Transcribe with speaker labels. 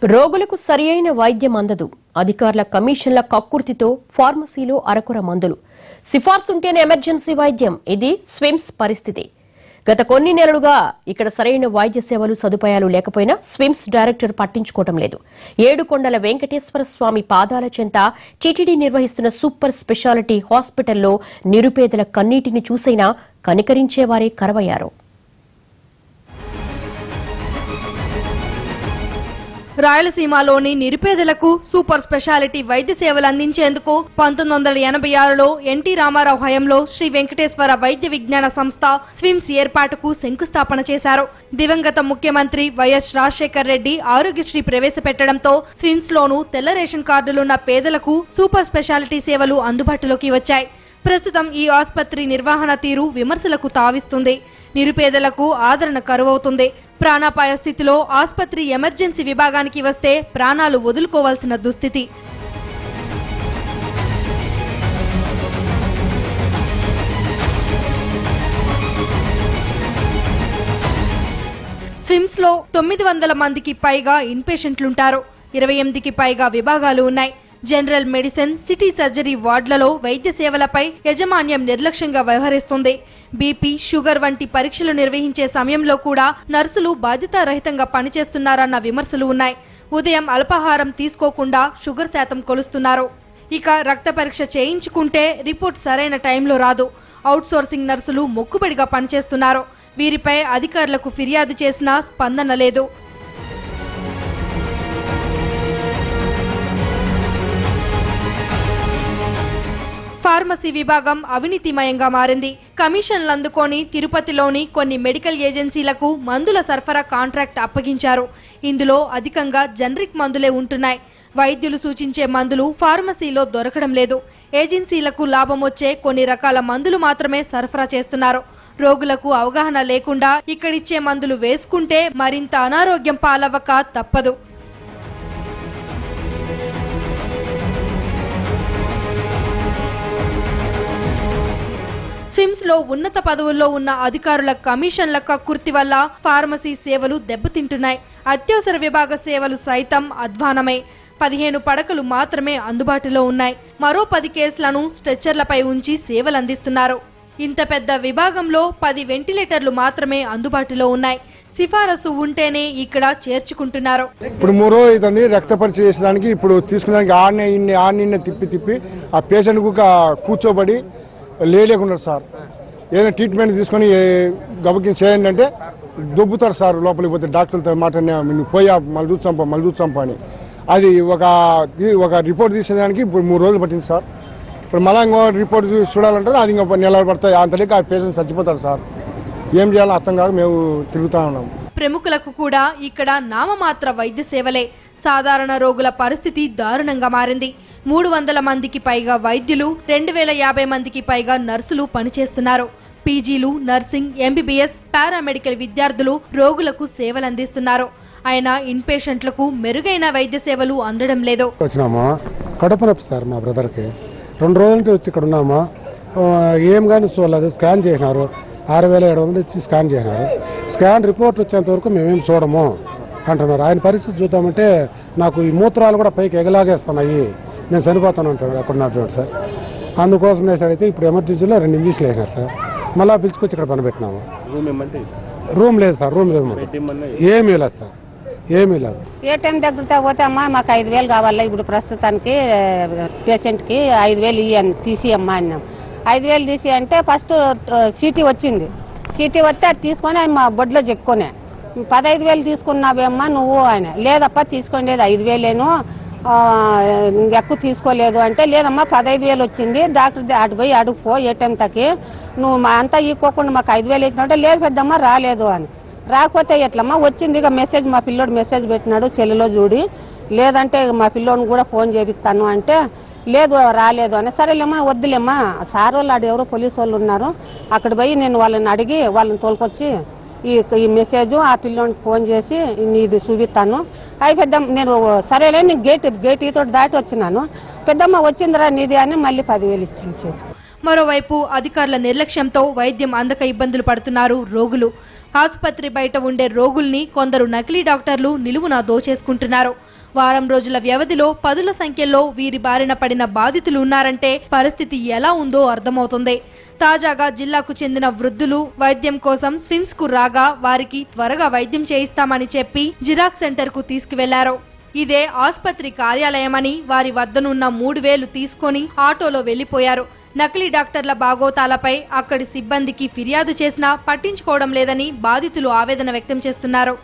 Speaker 1: రోగులకు సరియైన వైద్యం అందదు. అధికారుల కమిషన్ల కక్కుర్తితో ఫార్మసీలో అరకొర మందులు. సిఫార్సుంటేనే ఎమర్జెన్సీ వైద్యం. ఇది స్విమ్స్ పరిస్థితి. గత కొన్ని నెలలుగా ఇక్కడ సరైన వైద్య సేవలు సదుపాయాలు లేకపోయినా స్విమ్స్ డైరెక్టర్ పట్టించుకోవడం లేదు. ఏడుకొండల వెంకటేశ్వర స్వామి పాదాల చెంత టీటీడీ నిర్వహిస్తున్న సూపర్ స్పెషాలిటీ హాస్పిటల్లో నిరుపేదల కన్నీటిని చూసైనా కనికరించేవారే కరవయ్యారు.
Speaker 2: రాయలసీమలోని నిరుపేదలకు సూపర్ స్పెషాలిటీ వైద్య సేవలు అందించేందుకు 1986లో ఎన్టీ రామారావు హయాంలో శ్రీ వెంకటేశ్వర వైద్య విజ్ఞాన సంస్థ స్విమ్స్ ఏర్పాటుకు శంకుస్థాపన చేశారు. దివంగత ముఖ్యమంత్రి వైఎస్ రాజశేఖర్ రెడ్డి ఆరోగ్యశ్రీ ప్రవేశపెట్టడంతో స్విమ్స్ లోను తెల్ల రేషన్ కార్డులున్న పేదలకు సూపర్ స్పెషాలిటీ సేవలు అందుబాటులోకి వచ్చాయి. ప్రస్తుతం ఈ ఆసుపత్రి నిర్వహణ తీరు విమర్శలకు తావిస్తుంది. నిరుపేదలకు ఆదరణ కరువవుతుంది. ప్రాణాపాయ స్థితిలో ఆసుపత్రి ఎమర్జెన్సీ విభాగానికి వస్తే ప్రాణాలు వదులుకోవాల్సిన దుస్థితి. స్విమ్స్ లో 900 మందికి పైగా ఇన్పేషెంట్లుంటారు. 28కి పైగా విభాగాలు ఉన్నాయి. జనరల్ మెడిసిన్, సిటీ సర్జరీ వార్డులలో వైద్య సేవలపై యాజమాన్యం నిర్లక్ష్యంగా వ్యవహరిస్తుంది. బీపీ, షుగర్ వంటి పరీక్షలు నిర్వహించే సమయంలో కూడా నర్సులు బాధ్యతారహితంగా పనిచేస్తున్నారన్న విమర్శలు ఉన్నాయి. ఉదయం అల్పాహారం తీసుకోకుండా షుగర్ శాతం కొలుస్తున్నారు. ఇక రక్త పరీక్ష చేయించుకుంటే రిపోర్ట్ సరైన టైంలో రాదు. అవుట్సోర్సింగ్ నర్సులు మొక్కుబడిగా పనిచేస్తున్నారు. వీరిపై అధికారులకు ఫిర్యాదు చేసినా స్పందన లేదు. ఫార్మసీ విభాగం అవినీతిమయంగా మారింది. కమిషన్లు అందుకొని తిరుపతిలోని కొన్ని మెడికల్ ఏజెన్సీలకు మందుల సరఫరా కాంట్రాక్ట్ అప్పగించారు. ఇందులో అధికంగా జనరిక్ మందులే ఉంటున్నాయి. వైద్యులు సూచించే మందులు ఫార్మసీలో దొరకడం లేదు. ఏజెన్సీలకు లాభం వచ్చే కొన్ని రకాల మందులు మాత్రమే సరఫరా చేస్తున్నారు. రోగులకు అవగాహన లేకుండా ఇక్కడిచ్చే మందులు వేసుకుంటే మరింత అనారోగ్యం పాలవ్వక తప్పదు. స్విమ్స్ లో ఉన్నత పదవుల్లో ఉన్న అధికారుల కమిషన్ల కక్కుర్తి వల్ల ఫార్మసీ సేవలు దెబ్బతింటున్నాయి. అత్యవసర విభాగ సేవలు సైతం అధ్వానమై 15 పడకలు మాత్రమే అందుబాటులో ఉన్నాయి. మరో 10 కేసులను స్ట్రెచ్చర్లపై ఉంచి సేవలందిస్తున్నారు. ఇంత పెద్ద విభాగంలో 10 వెంటిలేటర్లు మాత్రమే అందుబాటులో ఉన్నాయి. సిఫారసు ఉంటేనే ఇక్కడ చేర్చుకుంటున్నారు.
Speaker 3: ఇప్పుడు 3 రోజులు అవుతుంది రక్త పరీక్ష చేసేదానికి. ఇప్పుడు తీసుకున్నానికి ఆన్నే తిప్పి ఆ పేషెంట్ కు కూర్చోబడి లేకున్నారు సార్. ఏదైనా ట్రీట్మెంట్ తీసుకొని గబకి చేయండి అంటే దొబ్బుతారు సార్. లోపలికి పోతే డాక్టర్లతో మాట పోయా మళ్ళీ చూచాంప అని. అది ఒక రిపోర్ట్ తీసేదానికి ఇప్పుడు 3 రోజులు పట్టింది సార్. ఇప్పుడు మళ్ళీ ఇంకో రిపోర్ట్ చూడాలంటే అది ఇంకా నెలలు పడతాయి. అంతలేక ఆ పేషెంట్ చచ్చిపోతారు సార్. ఏం చేయాలో అర్థం కాక మేము తిరుగుతా ఉన్నాం.
Speaker 2: ప్రముఖులకు కూడా ఇక్కడ నామమాత్ర వైద్య సేవలే. సాధారణ రోగుల పరిస్థితి దారుణంగా మారింది. 300 మందికి పైగా వైద్యులు, 2050 మందికి పైగా నర్సులు పనిచేస్తున్నారు. పీజీలు, నర్సింగ్, ఎంబీబీఎస్, పారామెడికల్ విద్యార్థులు రోగులకు సేవలందిస్తున్నారు. అయినా ఇన్పేషెంట్లకు మెరుగైన వైద్య సేవలు అందడం లేదు.
Speaker 4: వచ్చినామా కడుపు నొప్పి సార్ మా బ్రదర్కి. 2 రోజుల నుంచి వచ్చి ఇక్కడ ఉన్నామా. ఏం కానీ చూడలేదు. స్కాన్ చేసినారు. 6700 ఇచ్చి స్కాన్ చేసినారు. స్కాన్ రిపోర్ట్ వచ్చేంత వరకు మేమేం చూడము అంటున్నారు. ఆయన పరిస్థితి చూద్దామంటే నాకు ఈ మూత్రాలు కూడా పైకి ఎగలాగేస్తున్నాయి, నేను చనిపోతాను అంటాడు. అక్కడ ఉన్నారు చూడండి సార్. అందుకోసం వేసాడైతే ఇప్పుడు ఎమర్జెన్సీలో 2 ఇంజక్షన్లు వేసినారు సార్. మళ్ళీ పిలుచుకొచ్చి ఇక్కడ పని పెట్టినాము. రూమ్ లేదు సార్. రూమ్ లేదు, ఏమీ లేదు సార్, ఏమీ లేదు.
Speaker 5: ఏటీఎం దగ్గర పోతే అమ్మా మాకు 5000 కావాలా ఇప్పుడు ప్రస్తుతానికి పేషెంట్కి 5000 తీసి అమ్మా అన్నాం. 5000 తీసి అంటే ఫస్ట్ సీటీ వచ్చింది. సీటీ వస్తే అది తీసుకొని మా బొడ్లో చెక్కునే 15000 తీసుకున్నావేమ్మా నువ్వు ఆయన. లేదప్పా తీసుకోండి 5000 ఎక్కువ తీసుకోలేదు అంటే, లేదమ్మా 15000 వచ్చింది డాక్టర్ అటు పోయి అడుగుపో ఏటీఎం తకి నువ్వు మా అంతా ఇవ్వకుండా మాకు 5000 వేసినట్టే. లేదు పెద్దమ్మా రాలేదు అని. రాకపోతే ఎట్లమ్మా వచ్చింది. ఇక మెసేజ్ మా పిల్లోడు మెసేజ్ పెట్టినాడు సెల్లులో చూడి. లేదంటే మా పిల్లోని కూడా ఫోన్ చేపిస్తాను అంటే లేదు రాలేదు అని. సరేలేమ్మా వద్దులేమ్మా సార్ వాళ్ళు ఆడ ఎవరో పోలీసు వాళ్ళు ఉన్నారు అక్కడ పోయి నేను వాళ్ళని అడిగి వాళ్ళని తోలుకొచ్చి ఈ మెసేజ్ ఆ పిల్లోనికి ఫోన్ చేసి ఇది చూపిస్తాను. అవి పెద్దమ్మ నేను సరేలే నేను గేట్ ఈతో దాటి వచ్చినాను. పెద్దమ్మ వచ్చిందిరా నీది అని మళ్ళీ 10,000 ఇచ్చింది.
Speaker 2: మరోవైపు అధికారుల నిర్లక్ష్యంతో వైద్యం అందక ఇబ్బందులు పడుతున్నారు రోగులు. ఆసుపత్రి బయట ఉండే రోగుల్ని కొందరు నకిలీ డాక్టర్లు నిలువునా దోచేసుకుంటున్నారు. వారం రోజుల వ్యవధిలో పదుల సంఖ్యలో వీరి బారిన పడిన బాధితులు ఉన్నారంటే పరిస్థితి ఎలా ఉందో అర్థమవుతుంది. తాజాగా జిల్లాకు చెందిన వృద్ధులు వైద్యం కోసం స్విమ్స్ కు రాగా వారికి త్వరగా వైద్యం చేయిస్తామని చెప్పి జిరాక్స్ సెంటర్ కు తీసుకువెళ్లారు. ఇదే ఆసుపత్రి కార్యాలయమని వారి వద్దనున్న 3,000 తీసుకొని ఆటోలో వెళ్లిపోయారు. నకిలీ డాక్టర్ల బాగోతాలపై అక్కడి సిబ్బందికి ఫిర్యాదు చేసినా పట్టించుకోవడం లేదని బాధితులు ఆవేదన వ్యక్తం చేస్తున్నారు.